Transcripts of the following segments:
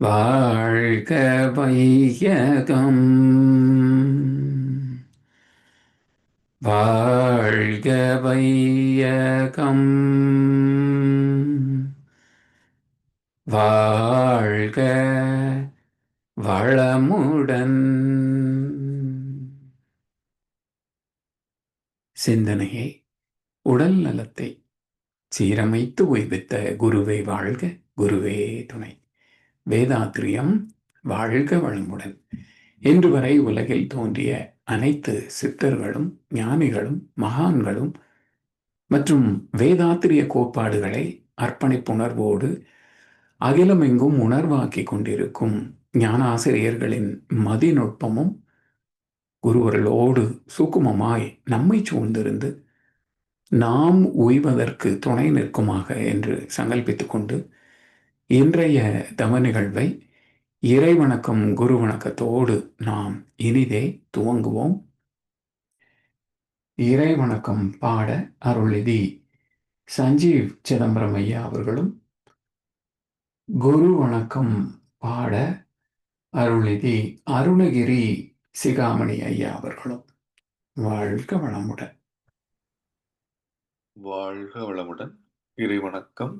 வாழ்க வையகம் வாழ்க வையகம் வாழ்க வளமுடன். சிந்தனையை உடல் நலத்தை சீரமைத்து உய்வித்த குருவே வாழ்க, குருவே துணை. வேதாத்ரியம் வாழ்க வளமுடன். இன்று வரை உலகில் தோன்றிய அனைத்து சித்தர்களும் ஞானிகளும் மகான்களும் மற்றும் வேதாத்திரிய கோட்பாடுகளை அர்ப்பணிப்புணர்வோடு அகிலமெங்கும் உணர்வாக்கி கொண்டிருக்கும் ஞானாசிரியர்களின் மதிநுட்பமும் குருவர்களோடு சுக்குமமாய் நம்மை சூழ்ந்திருந்து நாம் உய்வதற்கு துணை நிற்குமாக என்று சங்கல்பித்துக் கொண்டு இன்றைய தவ நிகழ்வை இறை வணக்கம் குரு வணக்கத்தோடு நாம் இனிதே துவங்குவோம். இறை வணக்கம் பாட அருள்நிதி சஞ்சீவ் சிதம்பரம் ஐயா அவர்களும், குரு வணக்கம் பாட அருள்நிதி அருணகிரி சிகாமணி ஐயா அவர்களும். வாழ்க வளமுடன். வாழ்க வளமுடன். இறை வணக்கம்.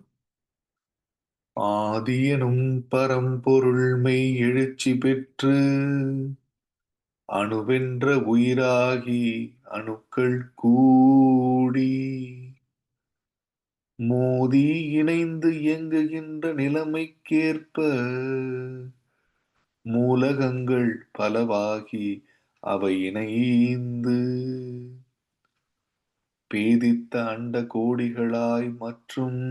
ஆதியனும் பரம்பொருள் மெய் எழுச்சி பெற்று அணுவென்ற உயிராகி அணுக்கள் கூடி மோதி இணைந்து இயங்குகின்ற நிலைமைக்கேற்ப மூலகங்கள் பலவாகி அவை இணைந்து பேதித்த அண்ட கோடிகளாய் மற்றும்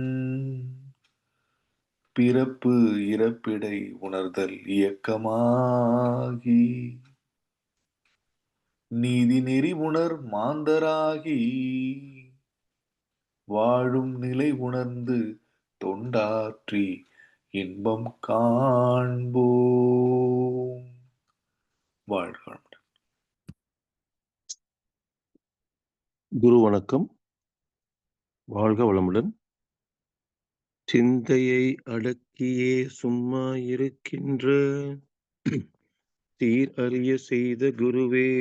பிறப்பு இறப்பிடை உணர்தல் இயக்கமாகி நீதி நெறி உணர் மாந்தராகி வாழும் நிலை உணர்ந்து தொண்டாற்றி இன்பம் காண்போம். வாழ்க. குரு வணக்கம். வாழ்க வளமுடன். சிந்தையை அடக்கியே சும்மா இருக்கின்ற தீர் அறிய செய்த குருவே,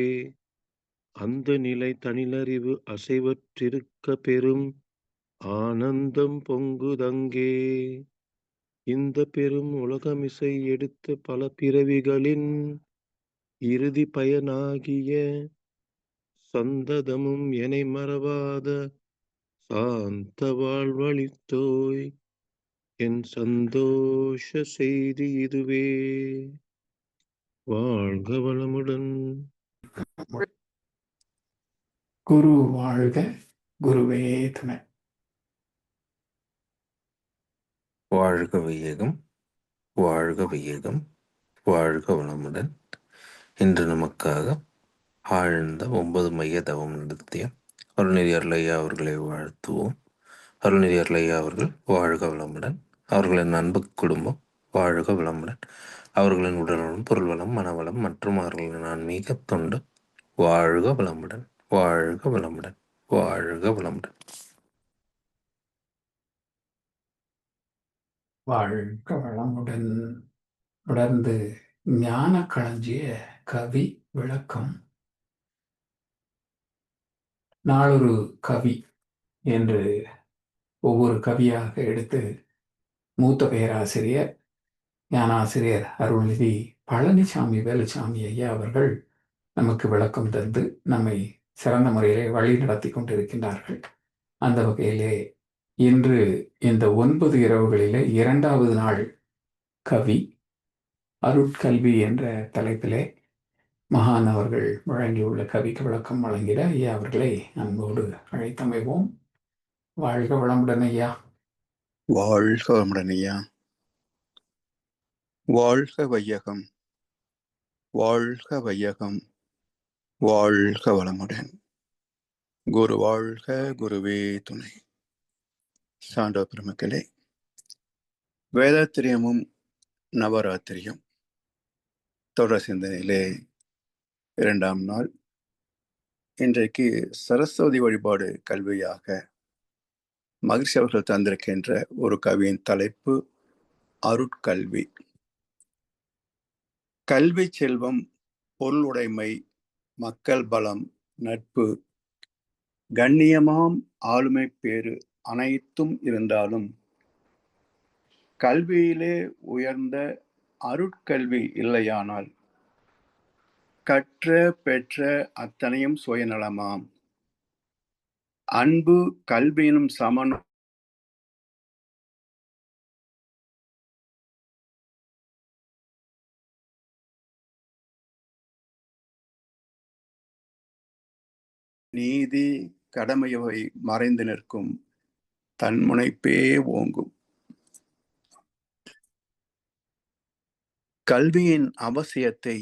அந்த நிலை தனிலறிவு அசைவற்றிருக்க பெரும் ஆனந்தம் பொங்குதங்கே. இந்த பெரும் உலகமிசை எடுத்த பல பிறவிகளின் இறுதி பயனாகிய சந்ததமும் எனை மறவாத சாந்த வாழ்வழித்தோய், என் சந்தோஷ செய்தி இதுவே. வாழ்க வளமுடன். குரு வாழ்க, குருவே துணை. வாழ்க வையகம், வாழ்க வையகம், வாழ்க வளமுடன். இன்று நமக்காக ஆழ்ந்த 9 மைய தவம் நடத்திய அருள்நிதி அருளையா அவர்களை வாழ்த்துவோம். அருள்நிதி அருளையா அவர்கள் வாழ்க வளமுடன். அவர்களின் அன்பு குடும்பம் வாழ்க வளமுடன். அவர்களின் உடல்நலம், பொருள்வளம், மனவளம் மற்றும் அவர்களின் ஆன்மீக தொண்டு வாழ்க வளமுடன், வாழ்க வளமுடன், வாழ்க வளமுடன். வாழ்க வளமுடன். தொடர்ந்து ஞான களஞ்சிய கவி விளக்கம். நாளொரு கவி என்று ஒவ்வொரு கவியாக எடுத்து மூத்த பேராசிரியர் ஞானாசிரியர் அருள்நிதி பழனிசாமி வேலுசாமி ஐயா அவர்கள் நமக்கு விளக்கம் தந்து நம்மை சிறந்த முறையிலே வழி நடத்தி கொண்டிருக்கின்றார்கள். அந்த வகையிலே இன்று இந்த 9 இரவுகளிலே 2வது நாள் கவி அருட்கல்வி என்ற தலைப்பிலே மகான் அவர்கள் வழங்கியுள்ள கவிக்கு விளக்கம் வழங்கிட ஐயா அவர்களை அன்போடு அழைத்தமைவோம். வாழ்க வளமுடன் ஐயா. வாழ்க வளமுடன் ஐயா. வாழ்க வையகம், வாழ்க வையகம், வாழ்க வளமுடன். குரு வாழ்க, குருவே துணை. சான்றோ பெருமக்களே, வேதாத்திரியமும் நவராத்திரியும் தொடர் சிந்தனையிலே 2ஆம் நாள். இன்றைக்கு சரஸ்வதி வழிபாடு கல்வியாக மகிழ்ச்சி அவர்கள் தந்திருக்கின்ற ஒரு கவியின் தலைப்பு அருட்கல்வி. கல்வி செல்வம், பொருளுடைமை, மக்கள் பலம், நட்பு, கண்ணியமாம் ஆளுமை பேறு அனைத்தும் இருந்தாலும் கல்வியிலே உயர்ந்த அருட்கல்வி இல்லையானால் கற்ற பெற்ற அத்தனையும் சுயநலமாம். அன்பு கல்வியினும் சமன் நீதி கடமையை மறைந்து நிற்கும் தன்முனைப்பே ஓங்கும். கல்வியின் அவசியத்தை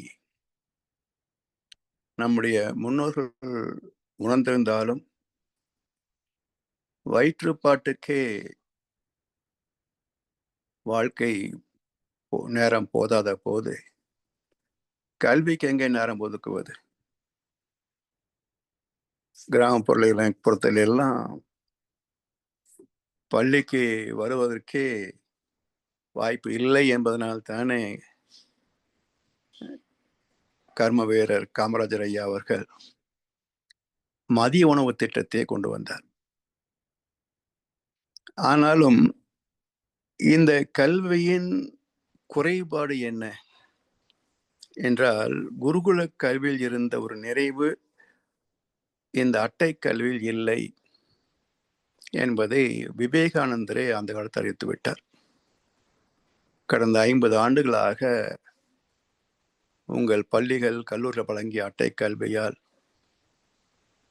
நம்முடைய முன்னோர்கள் உணர்ந்திருந்தாலும் வயிற்றுப்பாட்டுக்கே வாழ்க்கை நேரம் போதாத போது கல்விக்கு எங்கே நேரம் ஒதுக்குவது? கிராமப்புறத்தில் எல்லாம் பள்ளிக்கு வருவதற்கே வாய்ப்பு இல்லை என்பதனால் தானே கர்ம வீரர் காமராஜர் ஐயா அவர்கள் மதிய உணவு திட்டத்தை கொண்டு வந்தார். ஆனாலும் இந்த கல்வியின் குறைபாடு என்ன என்றால், குருகுல கல்வியில் இருந்த ஒரு நிறைவு இந்த அட்டை கல்வியில் இல்லை என்பதை விவேகானந்தரே அந்த காலத்தில் அறிவித்து விட்டார். கடந்த 50 ஆண்டுகளாக உங்கள் பள்ளிகள் கல்லூரிகள் வழங்கிய அட்டை கல்வியால்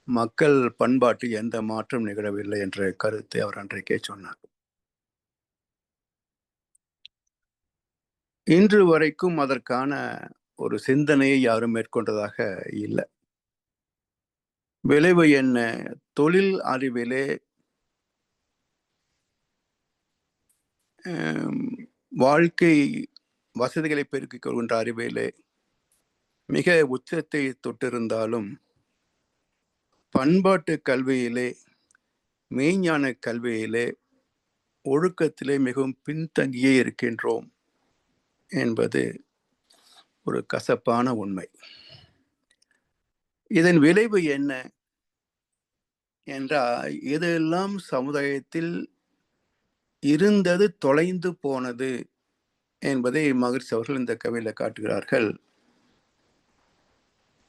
மக்கள் பண்பாட்டில் எந்த மாற்றம் நிகழவில்லை என்ற கருத்தை அவர் அன்றைக்கே சொன்னார். இன்று வரைக்கும் அதற்கான ஒரு சிந்தனையை யாரும் மேற்கொண்டதாக இல்லை. விளைவு என்ன? தொழில் அறிவிலே வாழ்க்கை வசதிகளை பெருக்கிக் கொள்கின்ற அறிவிலே மிக உச்சத்தை தொட்டிருந்தாலும் பண்பாட்டு கல்வியிலே, மெய்ஞான கல்வியிலே, ஒழுக்கத்திலே மிகவும் பின்தங்கியே இருக்கின்றோம் என்பது ஒரு கசப்பான உண்மை. இதன் விளைவு என்ன என்றால், இதெல்லாம் சமுதாயத்தில் இருந்தது தொலைந்து போனது என்பதை மகிழ்ச்சி அவர்கள் இந்த கவிதையில காட்டுகிறார்கள்.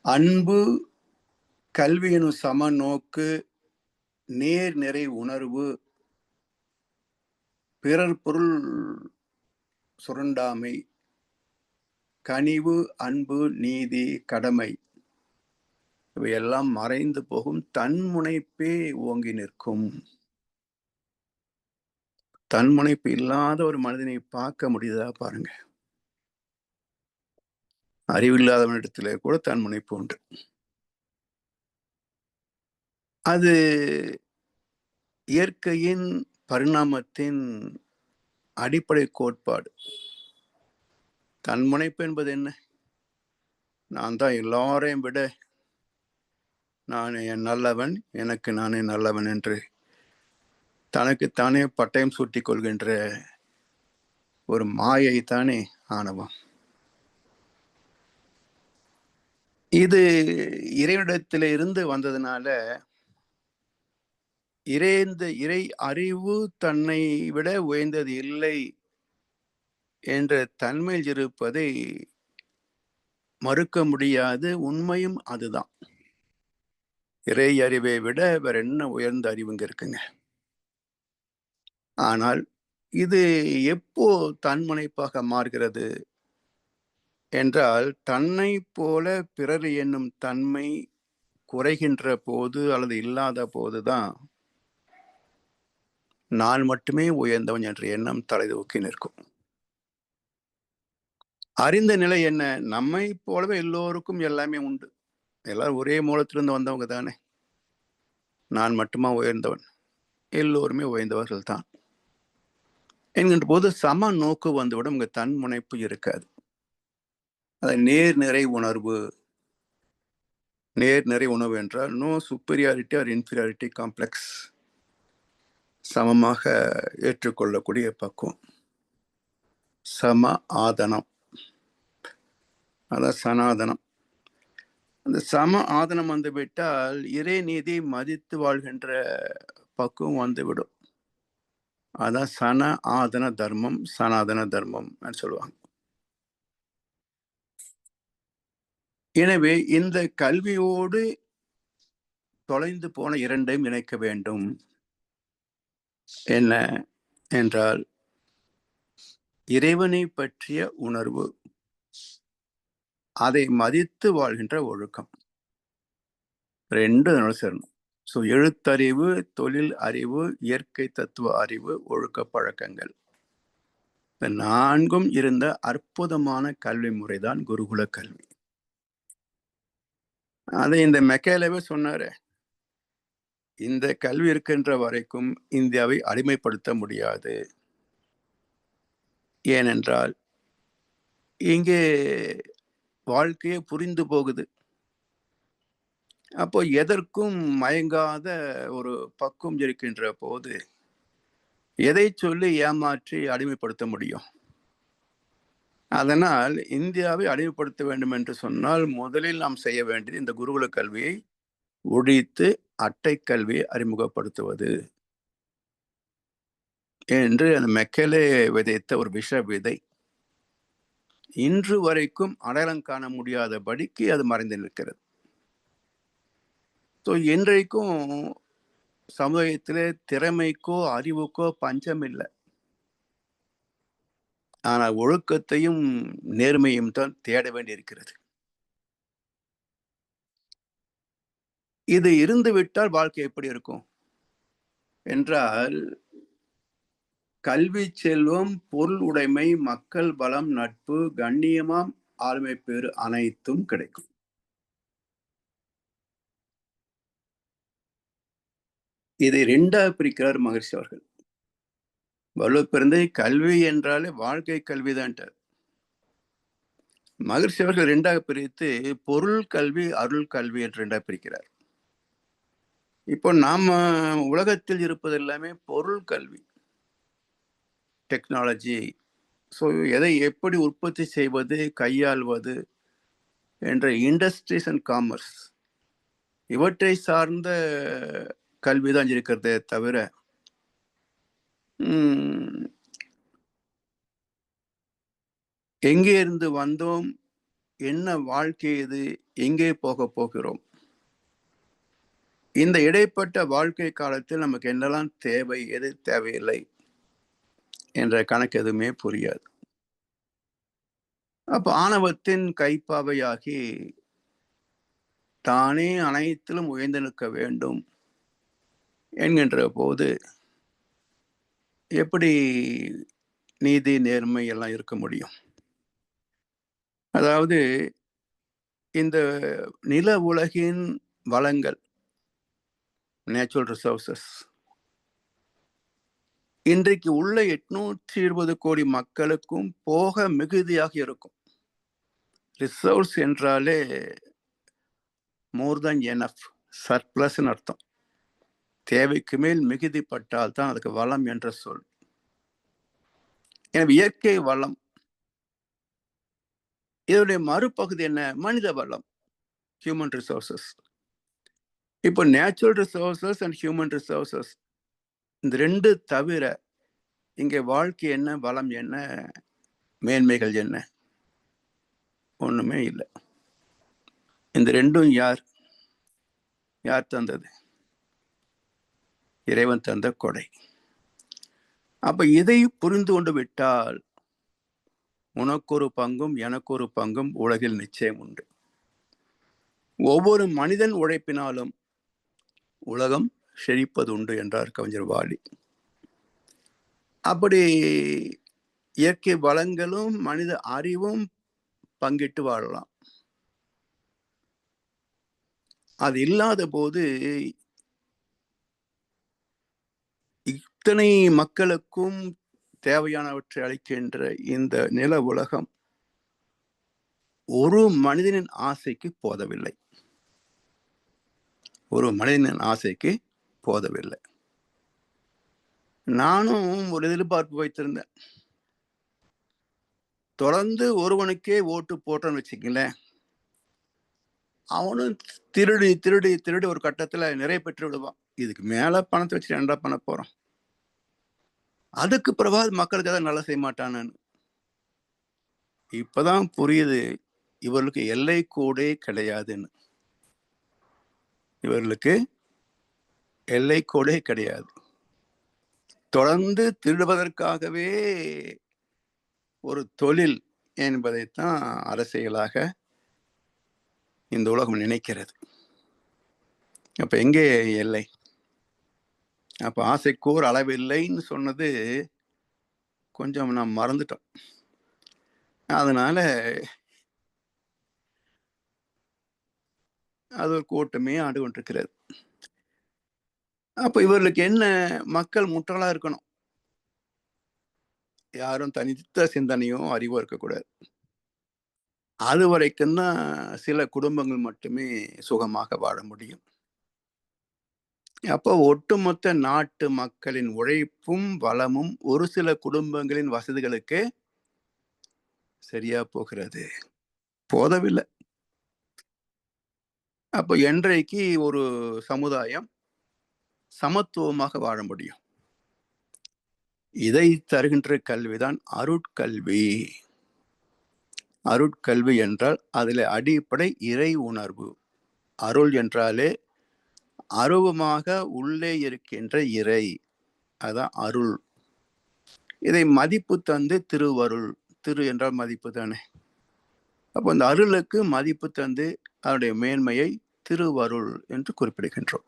அன்பு கல்வியினும் சம நோக்கு, நேர் நிறை உணர்வு, பிறர் பொருள் சுரண்டாமை, கனிவு, அன்பு, நீதி, கடமை இவையெல்லாம் மறைந்து போகும். தன்முனைப்பே ஓங்கி நிற்கும். தன்முனைப்பு இல்லாத ஒரு மனிதனை பார்க்க முடியுதா பாருங்க. அறிவில்லாதவனிடத்திலே கூட தன்முனைப்பு உண்டு. அது இயற்கையின் பரிணாமத்தின் அடிப்படை கோட்பாடு. தன்முனைப்பு என்பது என்ன? நான் தான் எல்லாரையும் விட நான் நல்லவன், எனக்கு நானே நல்லவன் என்று தனக்குத்தானே பட்டயம் சூட்டிக் கொள்கின்ற ஒரு மாயை தானே ஆணவம். இது இறைவனிடத்திலே இருந்து வந்ததுனால இறை அறிவு தன்னை விட உயர்ந்தது இல்லை என்ற தன்மையில் இருப்பதை மறுக்க முடியாது. உண்மையும் அதுதான். இறை அறிவை விட வேற என்ன உயர்ந்த அறிவுங்க இருக்குங்க? ஆனால் இது எப்போ தன்முனைப்பாக மாறுகிறது என்றால், தன்னை போல பிறர் என்னும் தன்மை குறைகின்ற போது அல்லது இல்லாத போதுதான் நான் மட்டுமே உயர்ந்தவன் என்ற எண்ணம் தலைதூக்கி நிற்கும். அறிந்த நிலை என்ன? நம்மை போலவே எல்லோருக்கும் எல்லாமே உண்டு. எல்லாரும் ஒரே மூலத்திலிருந்து வந்தவங்க தானே. நான் மட்டுமா உயர்ந்தவன்? எல்லோருமே உயர்ந்தவர்கள் தான் என்கின்ற போது சம நோக்கு வந்துவிடும். இங்க தன்முனைப்பு இருக்காது. அது நேர் நிறை உணர்வு. நேர் நிறை உணர்வு என்றால் no superiority or inferiority complex. சமமாக ஏற்றுக்கொள்ளக்கூடிய பக்குவம். சம ஆதனம். அதான் சனாதனம். அந்த சம ஆதனம் வந்து விட்டால் இறை நீதி மதித்து வாழ்கின்ற பக்குவம் வந்துவிடும். அதான் சன ஆதன தர்மம், சனாதன தர்மம் சொல்லுவாங்க. எனவே இந்த கல்வியோடு தொலைந்து போன இரண்டையும் இணைக்க வேண்டும். என்ன என்றால் இறைவனை பற்றிய உணர்வு, அதை மதித்து வாழ்கின்ற ஒழுக்கம், ரெண்டு சேரணும். ஸோ எழுத்தறிவு, தொழில் அறிவு, இயற்கை தத்துவ அறிவு, ஒழுக்க பழக்கங்கள், இந்த 4ம் இருந்த அற்புதமான கல்வி முறைதான் குருகுல கல்வி. அதை இந்த மெக்கேலவே சொன்னாரு, இந்த கல்வி இருக்கின்ற வரைக்கும் இந்தியாவை அடிமைப்படுத்த முடியாது. ஏனென்றால் இங்கே வாழ்க்கையே புரிந்து போகுது. அப்போ எதற்கும் மயங்காத ஒரு பக்குவம் இருக்கின்ற போது எதை சொல்லி ஏமாற்றி அடிமைப்படுத்த முடியும்? அதனால் இந்தியாவை அடிமைப்படுத்த வேண்டும் என்று சொன்னால் முதலில் நாம் செய்ய வேண்டியது இந்த குருகுல கல்வியை ஒழித்து அட்டை கல்வியை அறிமுகப்படுத்துவது என்று அந்த மெக்கலே விதைத்த ஒரு விஷ விதை. இன்று வரைக்கும் அடையாளம் காண முடியாதபடிக்கு அது மறைந்து நிற்கிறது. ஸோ இன்றைக்கும் சமுதாயத்திலே திறமைக்கோ அறிவுக்கோ பஞ்சம் இல்லை. ஆனால் ஒழுக்கத்தையும் நேர்மையும் தான் தேட வேண்டியிருக்கிறது. இது இருந்துவிட்டால் வாழ்க்கை எப்படி இருக்கும் என்றால், கல்வி செல்வம், பொருள் உடைமை, மக்கள் பலம், நட்பு, கண்ணியமாம் ஆளுமை பேறு அனைத்தும் கிடைக்கும். இதை 2ஆக பிரிக்கிறார் மகரிஷி அவர்கள். வள்ளுவர் பிறந்தை கல்வி என்றாலே வாழ்க்கை கல்விதான்ட்டார். மகரிஷி அவர்கள் 2ஆக பிரித்து பொருள் கல்வி, அருள் கல்வி என்று 2ஆக பிரிக்கிறார். இப்போ நாம உலகத்தில் இருப்பது எல்லாமே பொருள் கல்வி, டெக்னாலஜி. ஸோ எதை எப்படி உற்பத்தி செய்வது, கையாள்வது என்ற இண்டஸ்ட்ரீஸ் அண்ட் காமர்ஸ், இவற்றை சார்ந்த கல்விதான் இருக்கிறதே தவிர எங்கே இருந்து வந்தோம், என்ன வாழ்க்கை இது, எங்கே போக போகிறோம், இந்த இடைப்பட்ட வாழ்க்கை காலத்தில் நமக்கு என்னெல்லாம் தேவை, எது தேவையில்லை என்ற கணக்கு எதுவுமே புரியாது. அப்ப ஆணவத்தின் கைப்பாவையாகி தானே அனைத்திலும் உயர்ந்து நிற்க வேண்டும் என்கின்ற போது எப்படி நீதி நேர்மை எல்லாம் இருக்க முடியும்? அதாவது இந்த நில உலகின் வளங்கள், நேச்சுரல் ரிசோர்சஸ், இன்றைக்கு உள்ள 820 கோடி மக்களுக்கும் போக மிகுதியாக இருக்கும். ரிசோர்ஸ் என்றாலே மோர் தென் எனஃப், சர்ப்ளஸ் அர்த்தம். தேவைக்கு மேல் மிகுதிப்பட்டால் தான் அதுக்கு வளம் என்ற சொல். எனவே இயற்கை வளம், இதனுடைய மறுபகுதி என்ன? மனித வளம், ஹியூமன் ரிசோர்சஸ். இப்போ natural resources and human resources, இந்த 2 தவிர இங்கே வாழ்க்கை என்ன, வளம் என்ன, மேன்மைகள் என்ன? ஒண்ணுமே இல்லை. இந்த 2ம் யார் தந்தது? இறைவன் தந்த கொடை. அப்ப இதை புரிந்து கொண்டு விட்டால் உனக்கு ஒரு பங்கும் எனக்கு ஒரு பங்கும் உலகில் நிச்சயம் உண்டு. ஒவ்வொரு மனிதன் உழைப்பினாலும் உலகம் செழிப்பது உண்டு என்றார் கவிஞர் வாலி. அப்படி இயற்கை வளங்களும் மனித அறிவும் பங்கிட்டு வாழலாம். அது இல்லாத போது இத்தனை மக்களுக்கும் தேவையானவற்றை அளிக்கின்ற இந்த நில உலகம் ஒரு மனிதனின் ஆசைக்கு போதவில்லை. ஒரு மனிதனின் ஆசைக்கு போதவில்லை. நானும் ஒரு எதிர்பார்ப்பு வைத்திருந்தேன். தொடர்ந்து ஒருவனுக்கே ஓட்டு போட்டோன்னு வச்சுக்கங்களேன், அவனும் திருடி திருடி திருடி ஒரு கட்டத்துல நிறைய பெற்று விடுவான். இதுக்கு மேல பணத்தை வச்சு என்ன பண்ண போறோம்? அதுக்கு பிறகு மக்களுக்கு எதாவது நல்லா செய்ய மாட்டானு. இப்பதான் புரியுது இவர்களுக்கு எல்லை கோடே கிடையாதுன்னு. இவர்களுக்கு எல்லை கோடே கிடையாது. தொடர்ந்து திருடுவதற்காகவே ஒரு தொழில் என்பதைத்தான் அரசியலாக இந்த உலகம் நினைக்கிறது. அப்ப எங்கே எல்லை? அப்ப ஆசைக்கோர் அளவில்லைன்னு சொன்னது கொஞ்சம் நாம் மறந்துட்டோம். அதனால அது ஒரு கூட்டமே ஆண்டு கொண்டிருக்கிறது. அப்ப இவர்களுக்கு என்ன? மக்கள் முட்டாளா இருக்கணும். யாரும் தனித்த சிந்தனையும் அறிவோ இருக்கக்கூடாது. அது வரைக்கும் தான் சில குடும்பங்கள் மட்டுமே சுகமாக வாழ முடியும். அப்போ ஒட்டுமொத்த நாட்டு மக்களின் உழைப்பும் வளமும் ஒரு சில குடும்பங்களின் வசதிகளுக்கு சரியா போகிறது, போதவில்லை. அப்போ என்றைக்கு ஒரு சமுதாயம் சமத்துவமாக வாழ முடியும்? இதை தருகின்ற கல்விதான் அருட்கல்வி. அருட்கல்வி என்றால் அதில் அடிப்படை இறை உணர்வு. அருள் என்றாலே அருவமாக உள்ளே இருக்கின்ற இறை, அதான் அருள். இதை மதிப்பு தந்து திருவருள். திரு என்றால் மதிப்பு தானே. அப்போ இந்த அருளுக்கு மதிப்பு தந்து அதனுடைய மேன்மையை திருவருள் என்று குறிப்பிடுகின்றோம்.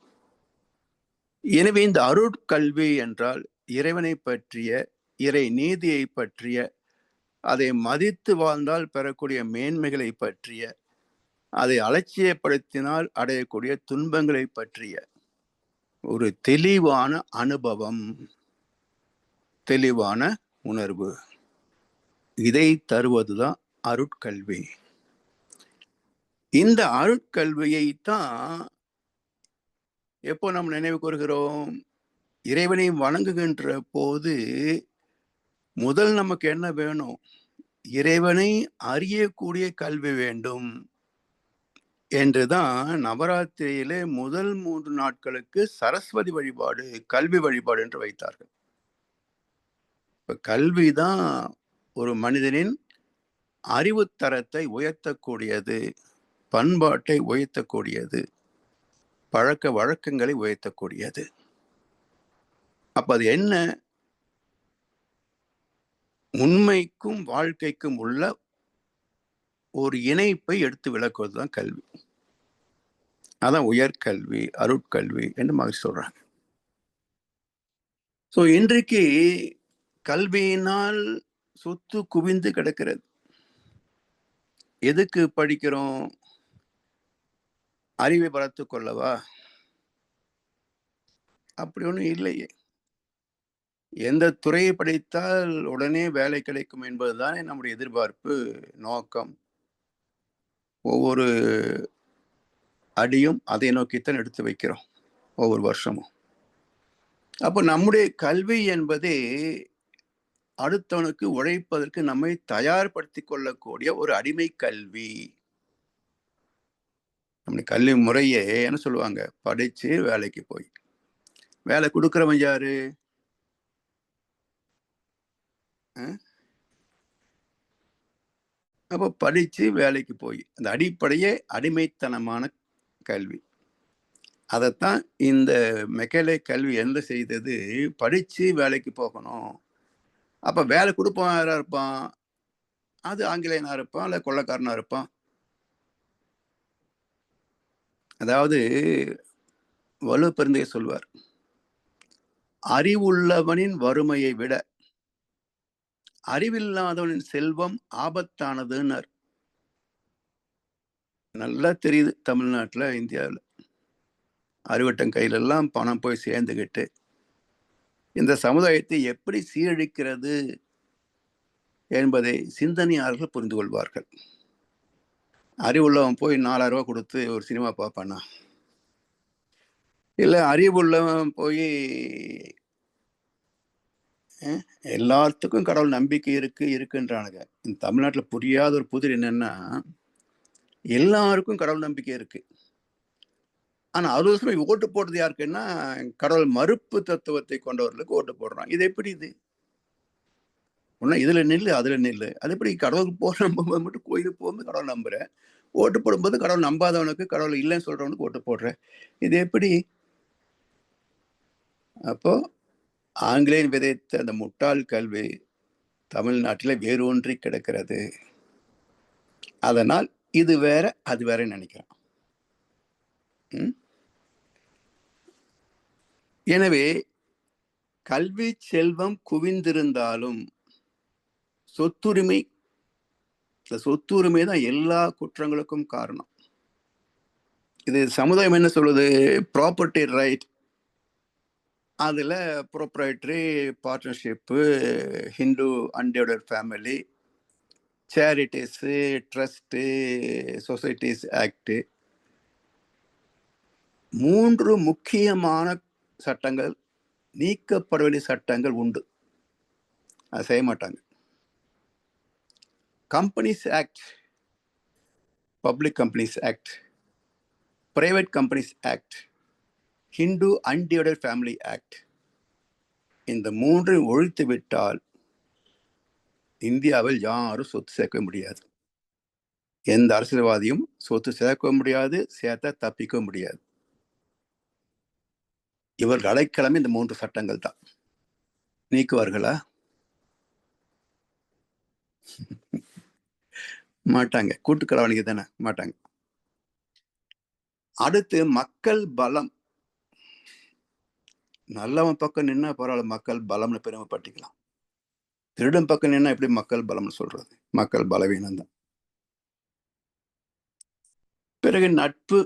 எனவே இந்த அருட்கல்வி என்றால் இறைவனை பற்றிய, இறை நீதியை பற்றிய, அதை மதித்து வாழ்ந்தால் பெறக்கூடிய மேன்மைகளை பற்றிய, அதை அலட்சியப்படுத்தினால் அடையக்கூடிய துன்பங்களை பற்றிய ஒரு தெளிவான அனுபவம், தெளிவான உணர்வு. இதை தருவதுதான் அருட்கல்வி. இந்த அருட்கல்வியை தான் எப்போ நாம் நினைவு கூறுகிறோம்? இறைவனை வணங்குகின்ற போது முதல் நமக்கு என்ன வேணும்? இறைவனை அறியக்கூடிய கல்வி வேண்டும் என்றுதான் நவராத்திரியிலே முதல் 3 நாட்களுக்கு சரஸ்வதி வழிபாடு, கல்வி வழிபாடு என்று வைத்தார்கள். இப்ப கல்விதான் ஒரு மனிதனின் அறிவுத்தரத்தை உயர்த்தக்கூடியது, பண்பாட்டை உயர்த்தக்கூடியது, பழக்க வழக்கங்களை உயர்த்தக்கூடியது. அப்ப அது என்ன? உண்மைக்கும் வாழ்க்கைக்கும் உள்ள ஒரு இணைப்பை எடுத்து விளக்குவதுதான் கல்வி. அதான் உயர்கல்வி, அருட்கல்வி என்று மகிழ்ச்சி சொல்றாங்க. இன்றைக்கு கல்வியினால் சொத்து குவிந்து கிடக்கிறது. எதுக்கு படிக்கிறோம்? அறிவை வளர்த்து கொள்ளவா? அப்படி ஒன்றும் இல்லையே. எந்த துறையை படித்தால் உடனே வேலை கிடைக்கும் என்பதுதானே நம்முடைய எதிர்பார்ப்பு, நோக்கம். ஒவ்வொரு அடியும் அதை நோக்கித்தான் எடுத்து வைக்கிறோம் ஒவ்வொரு வருஷமும். அப்போ நம்முடைய கல்வி என்பதே அடுத்தவனுக்கு உழைப்பதற்கு நம்மை தயார்படுத்தி கொள்ளக்கூடிய ஒரு அடிமை கல்வி. நம்முடைய கல்வி முறையே என்ன சொல்லுவாங்க? படிச்சு வேலைக்கு போய். வேலை கொடுக்கிறவன் யாரு? அப்போ படிச்சு வேலைக்கு போய், அந்த அடிப்படையே அடிமைத்தனமான கல்வி. அதைத்தான் இந்த மெக்கலே கல்வி என்ன செய்தது? படிச்சு வேலைக்கு போகணும். அப்ப வேலை கொடுப்பவன் யாரா இருப்பான்? அது ஆங்கிலேயனா இருப்பான், இல்ல கொள்ளைக்காரனா இருப்பான். அதாவது வலுப்பெருந்தைய சொல்வார், அறிவுள்ளவனின் வறுமையை விட அறிவில்லாதவனின் செல்வம் ஆபத்தானதுன்னார். நல்லா தெரியுது தமிழ்நாட்டுல, இந்தியாவில் அறிவட்டம் கையிலெல்லாம் பணம் போய் சேர்ந்துக்கிட்டு இந்த சமுதாயத்தை எப்படி சீரழிக்கிறது என்பதை சிந்தனையாளர்கள் புரிந்து கொள்வார்கள். அறிவுள்ளவன் போய் 4000 ரூபாய் கொடுத்து ஒரு சினிமா பார்ப்பானா? இல்லை அறிவுள்ளவன் போய் எல்லாத்துக்கும் கடவுள் நம்பிக்கை இருக்குன்றானுங்க. இந்த தமிழ்நாட்டில் புரியாத ஒரு புதிர் என்னன்னா, எல்லாருக்கும் கடவுள் நம்பிக்கை இருக்கு. ஆனா 60 வருஷம் ஓட்டு போடுறது யாருக்குன்னா, கடவுள் மறுப்பு தத்துவத்தை கொண்டவர்களுக்கு ஓட்டு போடுறான். இது எப்படி இது? ஒன்னா இதுல நில்லு, அதுல நில்லு. அது எப்படி கடவுள் நம்பும்போது மட்டும் கோயிலுக்கு போகும்போது கடவுள் நம்புற, ஓட்டு போடும்போது கடவுள் நம்பாதவனுக்கு, கடவுள் இல்லைன்னு சொல்றவனுக்கு ஓட்டு போடுற. இது எப்படி? அப்போ ஆங்கிலேயன் விதைத்த அந்த முட்டாள் கல்வி தமிழ்நாட்டில் வேரூன்றி கிடக்கிறது. அதனால் இது வேற அது வேற நினைக்கிறான். எனவே கல்வி செல்வம் குவிந்திருந்தாலும் சொத்துரிமை, இந்த சொத்துரிமை தான் எல்லா குற்றங்களுக்கும் காரணம். இது சமுதாயம் என்ன சொல்லுது? ப்ராப்பர்ட்டி ரைட், அதுல proprietary, partnership, Hindu undivided family, charities, trust, societies act, 3 முக்கியமான சட்டங்கள், நீக்கப்பட வேண்டிய சட்டங்கள் உண்டு. அதை செய்ய மாட்டாங்க. Companies act, public companies act, private companies act, Hindu undivided family act, இந்த 3 ஒழித்து விட்டால் இந்தியாவில் யாரும் சொத்து சேர்க்க முடியாது. எந்த அரசியல்வாதியும் சொத்து சேர்க்க முடியாது, சேர்த்த தப்பிக்க முடியாது. இவர்கள் அடைக்கலமே இந்த 3 சட்டங்கள் தான். நீக்குவார்களா? மாட்டாங்க. கூட்டுக்களவணிக்கு தானே, மாட்டாங்க. அடுத்து மக்கள் பலம். நல்லவன் பக்கம் நின்னா பரவாயில்ல, மக்கள் பலம்னு பெருமைப்பட்டிக்கலாம். திருடன் பக்கம் நின்னா எப்படி மக்கள் பலம்னு சொல்றது? மக்கள் பலவீனம் தான். பிறகு நட்பு.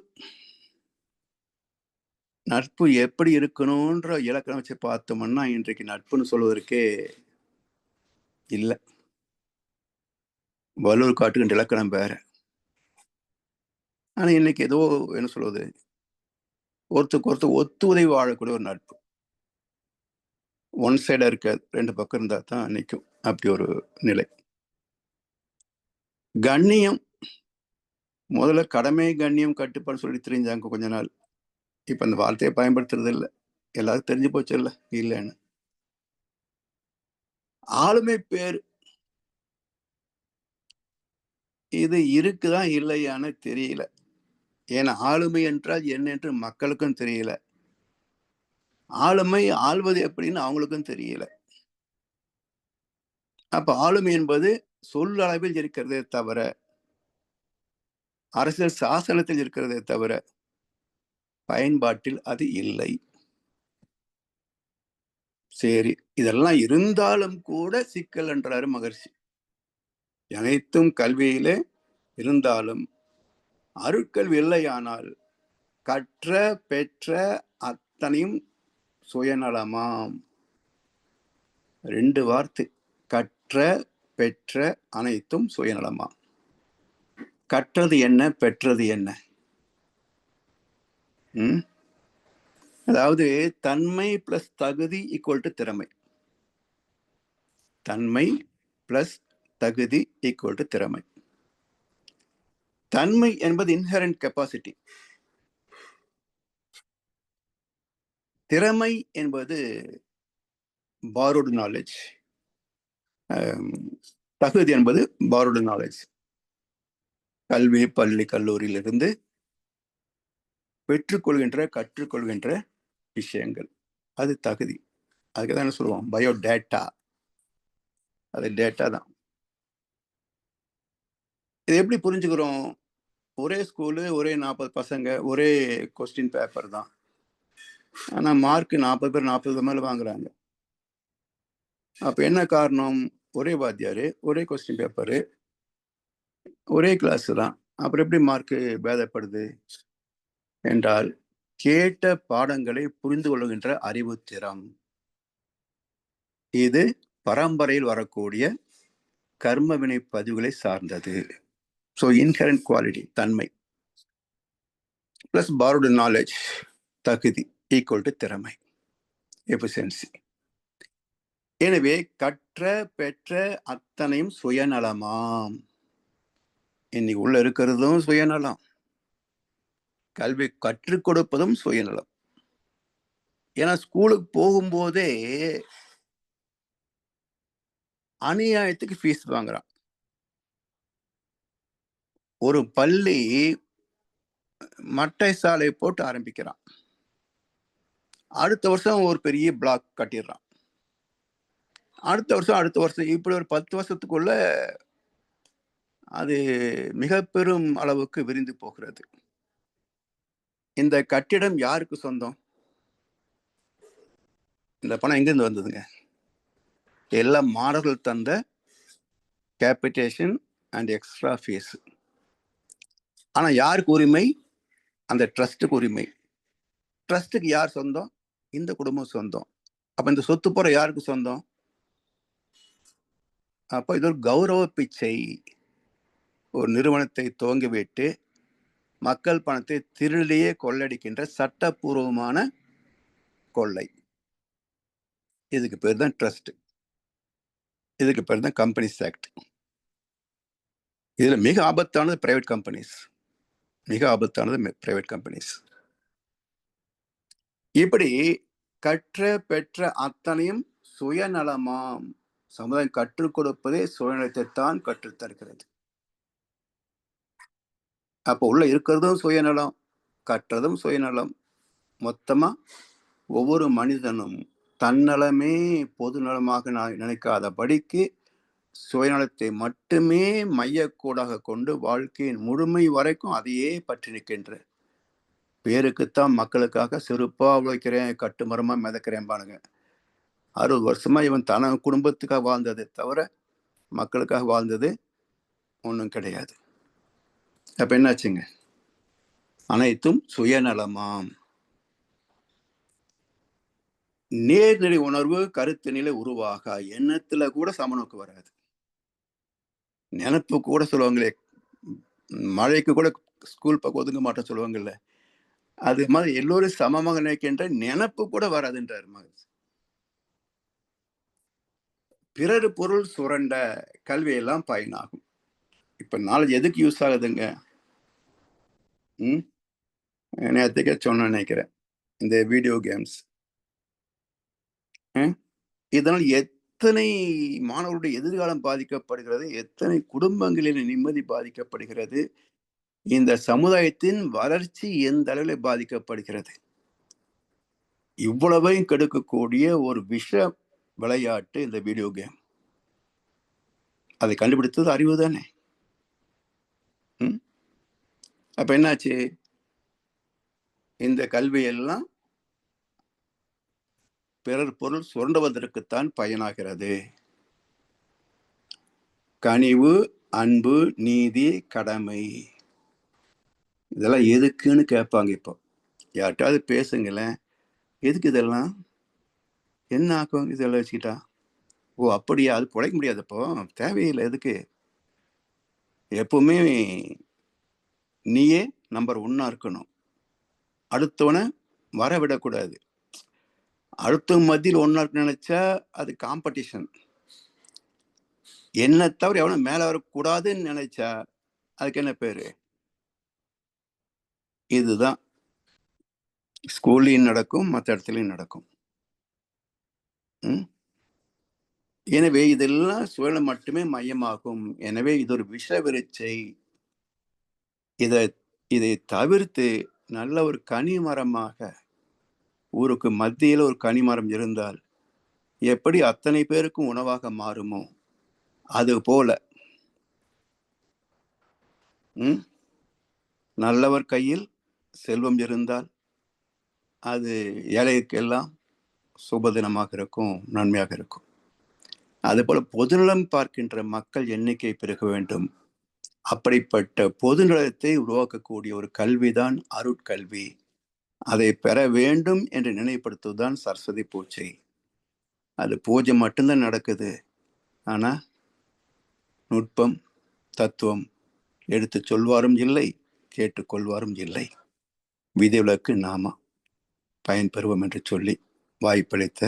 நட்பு எப்படி இருக்கணும்ன்ற இலக்கணம் வச்சு பார்த்தோம்னா இன்றைக்கு நட்புன்னு சொல்வதற்கே இல்லை. வள்ளுவர் காட்டுகின்ற இலக்கணம் வேற. ஆனா இன்னைக்கு ஏதோ என்ன சொல்வது, ஒருத்தருக்கு ஒருத்தர் ஒத்து உதவி வாழக்கூடிய ஒரு நட்பு. ஒன் சைடா இருக்காது, 2 பக்கம் இருந்தா தான் நிற்கும். அப்படி ஒரு நிலை. கண்ணியம். முதல்ல கடமை கண்ணியம் கட்டுப்பாடு சொல்லி தெரிஞ்சாங்க கொஞ்ச நாள். இப்ப அந்த வார்த்தையை பயன்படுத்துறது இல்லை. எல்லாரும் தெரிஞ்சு போச்சு இல்ல இல்லைன்னு. ஆளுமை பேர், இது இருக்குதா இல்லையான்னு தெரியல. ஏன்னா ஆளுமை என்றால் என்ன என்று மக்களுக்கும் தெரியல. ஆளுமை ஆள்வது எப்படின்னு அவங்களுக்கும் தெரியல. அப்ப ஆளுமை என்பது சொல்லளவில் இருக்கிறதே தவிர, அரசியல் சாசனத்தில் இருக்கிறதே தவிர பயன்பாட்டில் அது இல்லை. சரி, இதெல்லாம் இருந்தாலும் கூட சிக்கல் என்றாரு மகர்ஷி. அனைத்தும் கல்வியிலே இருந்தாலும் அருட்கல்வி இல்லையானால் கற்ற பெற்ற அத்தனையும் சுயநலமாம். 2 வார்த்தை. கற்ற பெற்ற அனைத்தும் சுயநலமாம். கற்றது என்ன, பெற்றது என்ன? அதாவது தன்மை பிளஸ் தகுதி ஈக்குவல் டு திறமை. தன்மை பிளஸ் தகுதி ஈக்குவல் டு திறமை. தன்மை என்பது இன்ஹரண்ட் கெப்பாசிட்டி. திறமை என்பது borrowed knowledge. தகுதி என்பது borrowed knowledge. கல்வி, பள்ளி, கல்லூரியிலிருந்து பெற்றுக்கொள்கின்ற கற்றுக்கொள்கின்ற விஷயங்கள், அது தகுதி. அதுக்கு தான் என்ன சொல்லுவோம், பயோடேட்டா. அது டேட்டா தான். இது எப்படி புரிஞ்சுக்கிறோம்? ஒரே ஸ்கூலு, ஒரே 40 பசங்க, ஒரே கொஸ்டின் பேப்பர் தான். ஆனா மார்க் 40 பேர் 40 மேல வாங்குறாங்க. அப்ப என்ன காரணம்? ஒரே வாத்தியாரு, ஒரே கொஸ்டின் பேப்பரு, ஒரே கிளாஸ் தான். அப்புறம் எப்படி மார்க் பேதப்படுது என்றால், கேட்ட பாடங்களை புரிந்து கொள்கின்ற அறிவுத்திறம். இது பரம்பரையில் வரக்கூடிய கர்ம வினை பதிவுகளை சார்ந்தது. ஸோ இன்ஹரண்ட் குவாலிட்டி, தன்மை பிளஸ் borrowed knowledge, தகுதி ஈக்குவல் டு திறமை, எஃபிஷியன்சி. எனவே கற்ற பெற்ற அத்தனையும் சுயநலமாம். இன்னைக்கு உள்ள இருக்கிறதும் சுயநலம், கல்வி கற்றுக் கொடுப்பதும் சுயநலம். ஏன்னா ஸ்கூலுக்கு போகும்போதே அநியாயத்துக்கு ஃபீஸ் வாங்குறான். ஒரு பள்ளி மட்டை சாலை போட்டு ஆரம்பிக்கிறான், அடுத்த வருஷம் ஒரு பெரிய பிளாக் கட்டிடுறான், அடுத்த வருஷம் இப்படி ஒரு 10 வருஷத்துக்குள்ள அது மிக பெரும் அளவுக்கு விரிந்து போகிறது. இந்த கட்டிடம் யாருக்கு சொந்தம்? இந்த பணம் எங்கிருந்து வந்ததுங்க? எல்லா மாணவர்கள் தந்த கேபிட்டேஷன் அண்ட் எக்ஸ்ட்ரா ஃபீஸ். ஆனா யாருக்கு உரிமை? அந்த ட்ரஸ்ட்டுக்கு உரிமை. ட்ரஸ்ட்டுக்கு யார் சொந்தம்? இந்த குடும்பம் சொந்தம். அப்ப இந்த சொத்து போற யாருக்கு சொந்தம்? அப்ப இது ஒரு கௌரவ பிச்சை. ஒரு நிறுவனத்தை துவங்கிவிட்டு மக்கள் பணத்தை திருடியே கொள்ளடிக்கின்ற சட்டப்பூர்வமான கொள்ளை. இதுக்கு பேர் தான் ட்ரஸ்ட், இதுக்கு பேர் தான் கம்பெனிஸ் ஆக்ட். இதுல மிக ஆபத்தானது பிரைவேட் கம்பெனிஸ், மிக ஆபத்தானது பிரைவேட் கம்பெனிஸ். இப்படி கற்ற பெற்ற அத்தனையும் சுயநலமாம். சமுதாயம் கற்றுக் கொடுப்பதே சுயநலத்தை தான் கற்றுத்தருகிறது. அப்போ உள்ள இருக்கிறதும் சுயநலம், கற்றதும் சுயநலம். மொத்தமா ஒவ்வொரு மனிதனும் தன்னலமே பொது நலமாக நினைக்காதபடிக்கு சுயநலத்தை மட்டுமே மையக்கூடாக கொண்டு வாழ்க்கையின் முழுமை வரைக்கும் அதையே பற்றி நிற்கின்ற பேருக்குத்தான் மக்களுக்காக செருப்பா உழைக்கிறேன், கட்டுமரமா மிதக்கிறேன் பாருங்க. 60 வருஷமா இவன் தன குடும்பத்துக்காக வாழ்ந்ததை தவிர மக்களுக்காக வாழ்ந்தது ஒன்றும் கிடையாது. அப்ப என்னாச்சுங்க? அனைத்தும் சுயநலமாம். நேர்நிலை உணர்வு கருத்து நிலை உருவாக எண்ணத்துல கூட சமநோக்கு வராது. நினைப்பு கூட சொல்லுவாங்களே, மழைக்கு கூட ஸ்கூல் பக்கம் ஒதுங்க மாட்டோம் சொல்லுவாங்கல்ல, அது மாதிரி எல்லோரும் சமமாக நினைக்கின்ற நினைப்பு கூட வராதுன்றார் மகன். பிறர் பொருள் சுரண்ட கல்வியெல்லாம் பயனாகும். இப்ப நாளைக்கு எதுக்கு யூஸ் ஆகுதுங்க? நேற்றுக்கே சொன்ன நினைக்கிறேன், இந்த வீடியோ கேம்ஸ். இதனால் எத்தனை மாணவர்களுடைய எதிர்காலம் பாதிக்கப்படுகிறது, எத்தனை குடும்பங்களில் நிம்மதி பாதிக்கப்படுகிறது, இந்த சமுதாயத்தின் வளர்ச்சி எந்த அளவில் பாதிக்கப்படுகிறது. இவ்வளவையும் கெடுக்கக்கூடிய ஒரு விஷ விளையாட்டு இந்த வீடியோ கேம். அதை கண்டுபிடித்தது அறிவு தானே. அப்ப என்னாச்சு? இந்த கல்வியெல்லாம் பிறர் பொருள் சுரண்டுவதற்குத்தான் பயனாகிறது. கனிவு, அன்பு, நீதி, கடமை, இதெல்லாம் எதுக்குன்னு கேட்பாங்க. இப்போ யார்கிட்டாவது பேசுங்களேன், எதுக்கு இதெல்லாம், என்ன ஆகும் இதெல்லாம் வச்சுக்கிட்டா? ஓ அப்படியா, அது பிழைக்க முடியாதப்போ தேவையில்லை. எதுக்கு? எப்பவுமே நீயே நம்பர் 1 இருக்கணும், அடுத்தவனை வர விடக்கூடாது. அடுத்த மத்தியில் 1 நினைச்சா அது காம்படிஷன். என்ன தவிர எவனும் மேல வரக்கூடாதுன்னு நினைச்சா அதுக்கு என்ன பேரு? இதுதான் ஸ்கூல்லையும் நடக்கும், மற்ற இடத்துலையும் நடக்கும். எனவே இதெல்லாம் சுயநலம் மட்டுமே மையமாகும். எனவே இது ஒரு விஷ விருட்சை. இதை தவிர்த்து நல்ல ஒரு கனி மரமாக, ஊருக்கு மத்தியில் ஒரு கனி மரம் இருந்தால் எப்படி அத்தனை பேருக்கும் உணவாக மாறுமோ அது போல நல்லவர் கையில் செல்வம் இருந்தால் அது ஏழைக்கெல்லாம் சுபதினமாக இருக்கும், நன்மையாக இருக்கும். அதுபோல பொதுநலம் பார்க்கின்ற மக்கள் எண்ணிக்கை பெருக வேண்டும். அப்படிப்பட்ட பொதுநலத்தை உருவாக்கக்கூடிய ஒரு கல்விதான் அருட்கல்வி. அதை பெற வேண்டும் என்று நினைப்படுத்துவதுதான் சரஸ்வதி பூஜை. அது பூஜை மட்டும்தான் நடக்குது, ஆனா நுட்பம், தத்துவம் எடுத்து சொல்வாரும் இல்லை, கேட்டுக்கொள்வாரும் இல்லை. விதிவிலக்கு நாம பயன்பெறுவோம் என்று சொல்லி வாய்ப்பளித்த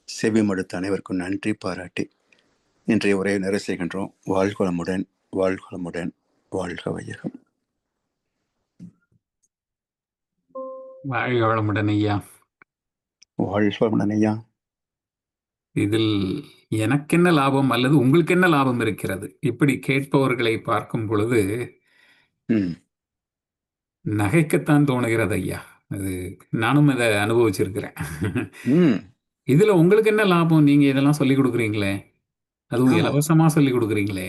செவி மடுத்த அனைவருக்கும் நன்றி பாராட்டி இன்றைய உரையை நிறைவு செய்கின்றோம். வாழ்வளமுடன், வாழ்வளமுடன், வாழ்க வையகம். வாழ்க வளமுடன் ஐயா. வாழ்வளமுடன் ஐயா. இதில் எனக்கென்ன லாபம் அல்லது உங்களுக்கு என்ன லாபம் இருக்கிறது? இப்படி கேட்பவர்களை பார்க்கும் பொழுது நகைக்கத்தான் தோணுகிறது ஐயா. அது நானும் இதை அனுபவிச்சிருக்கிறேன். இதுல உங்களுக்கு என்ன லாபம்? நீங்க இதெல்லாம் சொல்லிக் கொடுக்குறீங்களே, அதுவும் இலவசமா சொல்லிக் கொடுக்குறீங்களே,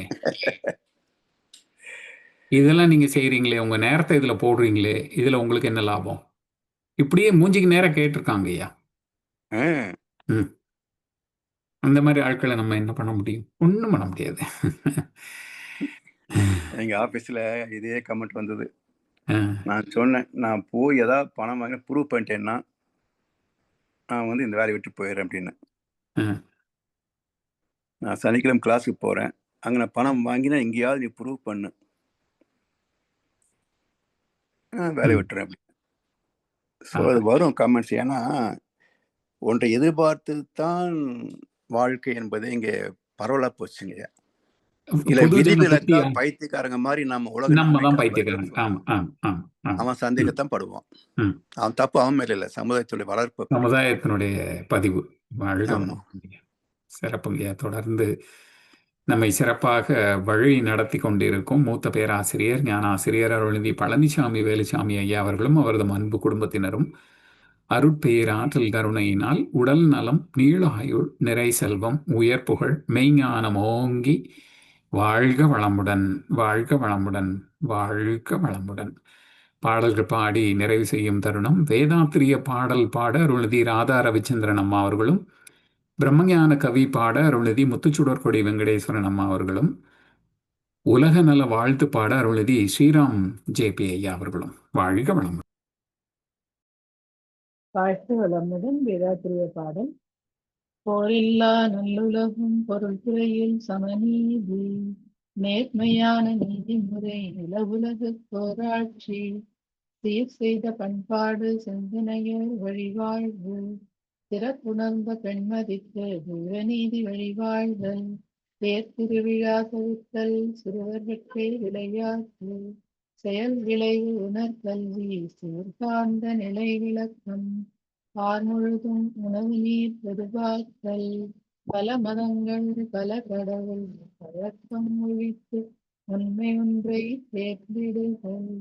இதெல்லாம் நீங்க செய்றீங்களே, உங்க நேரத்தை இதுல போடுறீங்களே, இதுல உங்களுக்கு என்ன லாபம்? இப்படியே மூஞ்சிக்கு நேரம் கேட்டிருக்காங்க ஐயா. அந்த மாதிரி ஆட்களை நம்ம என்ன பண்ண முடியும்? ஒன்றும் பண்ண முடியாது. எங்க ஆபீஸ்ல இதே கமெண்ட் வந்தது. நான் சொன்னேன், நான் போய் ஏதாவது பணம் வாங்கி ப்ரூவ் பண்ணிட்டேன்னா நான் வந்து இந்த வேலையை விட்டு போயிடுறேன் அப்படின்னு. நான் சனிக்கிழமை கிளாஸுக்கு போறேன், அங்கே நான் பணம் வாங்கினா எங்கேயாவது நீ ப்ரூவ் பண்ணு, வேலையை விட்டுறேன் அப்படி. ஸோ அது வரும் கமெண்ட்ஸ். ஏன்னா ஒன்றை எதிர்பார்த்து தான் வாழ்க்கை என்பது இங்கே பரவலா போச்சுங்க. இல்ல விதிவிலக்கா பைத்தியக்காரங்க மாதிரி நம்ம உலகம் பைத்தியக்காரங்க. அவன் சந்தேகத்தான் படுவான். அவன் தப்பு அவன் மேல இல்ல, சமுதாயத்துடைய வளர்ப்பு, சமுதாயத்தினுடைய பதிவு. சிறப்புங்க. தொடர்ந்து நம்மை சிறப்பாக வழி நடத்தி கொண்டிருக்கும் மூத்த பேராசிரியர் ஞானாசிரியர் அருள்நிதி பழனிசாமி வேலுசாமி ஐயா அவர்களும் அவரது அன்பு குடும்பத்தினரும் அருட்பேராற்றல் கருணையினால் உடல் நலம், நீளாயுள், நிறை செல்வம், உயர் புகழ், மெய்ஞானம் ஓங்கி வாழ்க வளமுடன், வாழ்க வளமுடன், வாழ்க வளமுடன். பாடல்கள் பாடி நிறைவு செய்யும் தருணம். வேதாத்திரிய பாடல் பாட அருள்நிதி ராதா ரவிச்சந்திரன் அம்மா அவர்களும், பிரம்மஞான கவி பாட அருள்நிதி முத்துச்சுடர்கொடி வெங்கடேஸ்வரன் அம்மா அவர்களும், உலக நல வாழ்த்து பாட அருள்நிதி ஸ்ரீராம் ஜேபி ஐயா அவர்களும். வாழ்க வளமுடன். வாழ்த்து வளமுடன். வேதாத்திரிய பாடல். போரில்லா நல்லுலகும் பொருள் துறையில் சமநீதி, நேர்மையான நீதிமுறை, நிலவுலகு போராட்சி, சீர் செய்த பண்பாடு, சிந்தனையர் வழிவாழ்வு, சிறப்புணர்ந்த பெண்மதிக்கு தூரநீதி வழிவாழ்தல், தேர்திருவிழா தவிர்த்தல், சிறுவர்கட்கை விளையாட்டு, செயல் விளைவு உணர்கல்வி, சீர்காந்த நிலை விளக்கம், பார் முழுதும் உணவு நீர் பொதுவாக்கல், பல மதங்கள் பல கடவுள் பழக்கம் ஒழித்து உண்மை ஒன்றை தேர்ந்திடுதல்.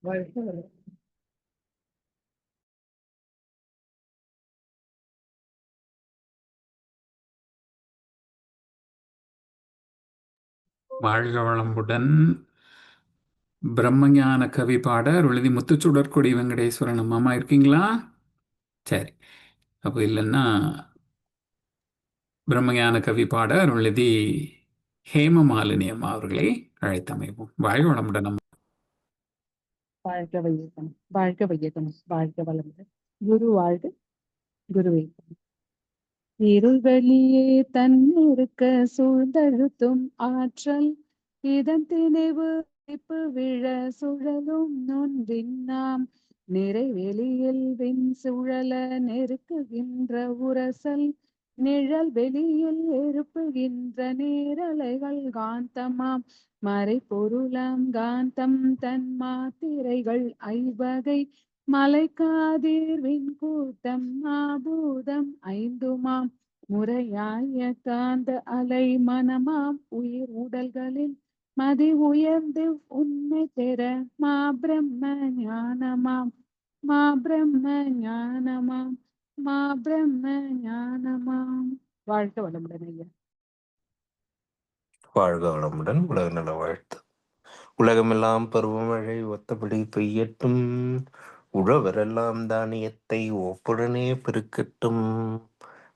வாழ்க வளமுடன். வாழ்க வளமுடன். பிரம்மஞான கவி பாட அருள்நிதி முத்துச்சுடர்கொடி வெங்கடேஸ்வரன் அம்மா இருக்கீங்களா? சரி, அப்போ இல்லைன்னா பிரம்மஞான கவி பாட அருள்நிதி ஹேமமாலினி அம்மா அவர்களை அழைத்தமைப்போம். வாழ்க வளமுடன். வாழ்க வையகம், வாழ்க வையகம், வாழ்க வளமுடன். குரு வாழ்க, குருவை. இருள் வெளியே தன்னிருக்க சூழ்ந்தழுத்தும் ஆற்றல், இதன் திணிவு விழ சுழலும் நொன்றின் நாம், நிறைவெளியில் விண் சுழல நெருக்குகின்ற உரசல், நிழல் வெளியில் எழுப்புகின்ற நேரலைகள் காந்தமாம், மறைபொருளாம் காந்தம் தன் மாத்திரைகள் ஐவகை, மலைக்காதிர்வின் கூட்டம் மாபூதம் ஐந்துமாம், முறையாய காந்த அலை மனமாம், உயிர் உடல்களில் மதி உயர்ந்து உண்மை பெற மா பிரம்ம ஞானமாம், மா பிரம்ம ஞானமாம், மா பிரம்ம ஞானமாம். வாழ்க வளமுடன் ஐயா. வாழ்க வளமுடன். உலக நல வாழ்த்து. உலகமெல்லாம் பருவமழை ஒத்தபடி பெய்யட்டும், உழவரெல்லாம் தானியத்தை ஒப்புடனே பெருக்கட்டும்,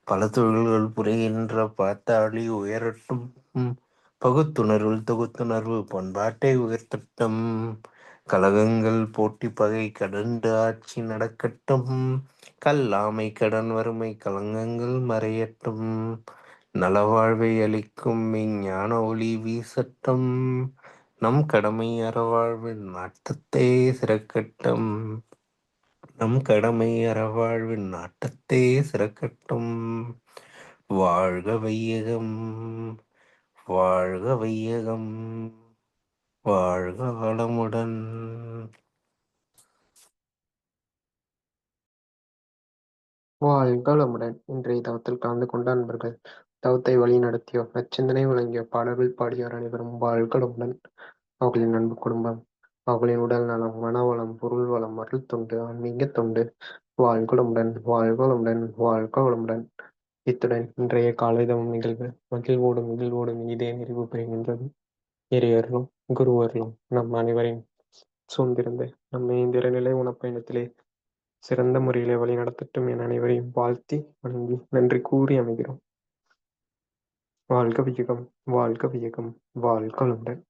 பல தொழில்கள் புரிகின்ற பாத்தாளி உயரட்டும், பகுத்துணர்வில் தொகுத்துணர்வு பண்பாட்டை உயர்த்தட்டும், கலகங்கள் போட்டி பகை கடந்து ஆட்சி நடக்கட்டும், கல்லாமை கடன் வறுமை கலங்கங்கள் மறையட்டும், நலவாழ்வை அளிக்கும் மெய்ஞான ஒளி வீசட்டும், நம் கடமை அறவாழ்வின் நாட்டத்தை சிறக்கட்டும், நம் கடமை அறவாழ்வின் நாட்டத்தே சிறக்கட்டும். வாழ்க வையகம், வாழ்க வையகம், வாழ்க வளமுடன். வாழ்க வளமுடன். இன்றைய தவத்தில் கலந்து கொண்ட அன்பர்கள், தவத்தை வழி நடத்தியோர், நச்சிந்தனை வழங்கியோர், பாடல்கள் பாடியோர் அனைவரும் வாழ்க வளமுடன். அவர்களின் அன்பு குடும்பம், அவர்களின் உடல் நலம், மனவளம், பொருள் வளம், அருள் தொண்டு, ஆன்மீக தொண்டு வாழ்க வளமுடன், வாழ்க வளமுடன், வாழ்க வளமுடன். இத்துடன் இன்றைய காலை தவம் நிகழ்வு மகிழ்வோடும் இதே நிறைவு பெறுகின்றது. இறையர்களும் குருவர்களும் நம் அனைவரையும் சூழ்ந்திருந்து நம்மை இந்த இறைநிலை உணப்பயணத்திலே சிறந்த முறையிலே வழி நடத்தட்டும் என அனைவரையும் வாழ்த்தி வணங்கி நன்றி கூறி அமைகிறோம். வாழ்க வையகம், வாழ்க வையகம், வாழ்க வளமுடன்.